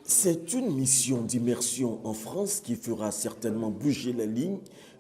C'est une mission d'immersion en France qui fera certainement bouger les lignes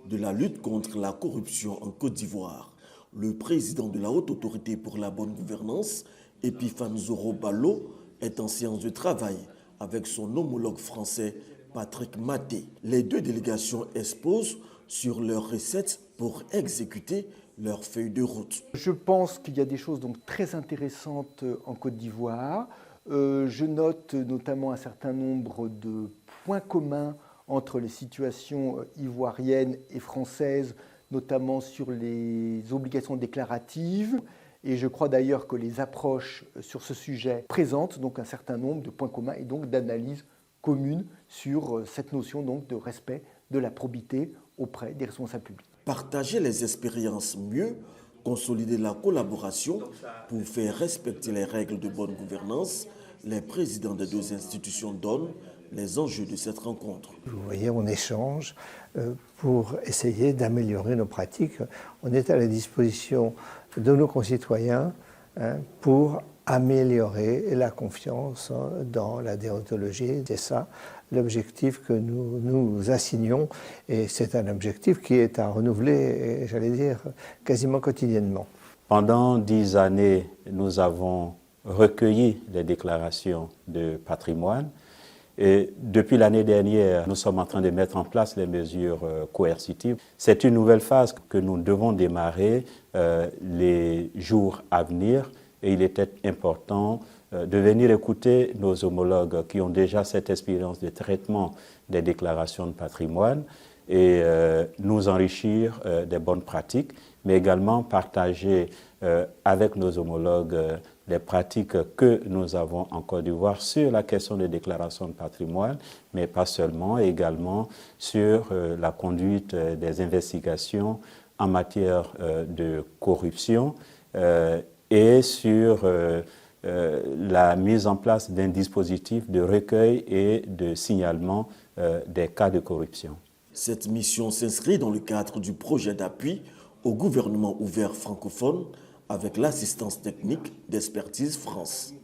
de la lutte contre la corruption en Côte d'Ivoire. Le président de la Haute Autorité pour la bonne gouvernance, Epiphane Zoro Ballo, est en séance de travail avec son homologue français Patrick Maté. Les deux délégations exposent sur leurs recettes pour exécuter leur feuille de route. Je pense qu'il y a des choses donc très intéressantes en Côte d'Ivoire. Je note notamment un certain nombre de points communs entre les situations ivoiriennes et françaises, notamment sur les obligations déclaratives. Et je crois d'ailleurs que les approches sur ce sujet présentent donc un certain nombre de points communs et donc d'analyses communes sur cette notion donc de respect de la probité auprès des responsables publics. Partager les expériences mieux, consolider la collaboration pour faire respecter les règles de bonne gouvernance, les présidents des deux institutions donnent les enjeux de cette rencontre. Vous voyez, on échange pour essayer d'améliorer nos pratiques. On est à la disposition de nos concitoyens pour améliorer la confiance dans la déontologie. C'est ça l'objectif que nous nous assignons et c'est un objectif qui est à renouveler, j'allais dire, quasiment quotidiennement. Pendant 10 années, nous avons recueilli les déclarations de patrimoine et depuis l'année dernière, nous sommes en train de mettre en place les mesures coercitives. C'est une nouvelle phase que nous devons démarrer les jours à venir. Et il était important de venir écouter nos homologues qui ont déjà cette expérience de traitement des déclarations de patrimoine et nous enrichir des bonnes pratiques, mais également partager avec nos homologues les pratiques que nous avons en Côte d'Ivoire sur la question des déclarations de patrimoine, mais pas seulement, également sur la conduite des investigations en matière de corruption et sur la mise en place d'un dispositif de recueil et de signalement des cas de corruption. Cette mission s'inscrit dans le cadre du projet d'appui au gouvernement ouvert francophone avec l'assistance technique d'Expertise France.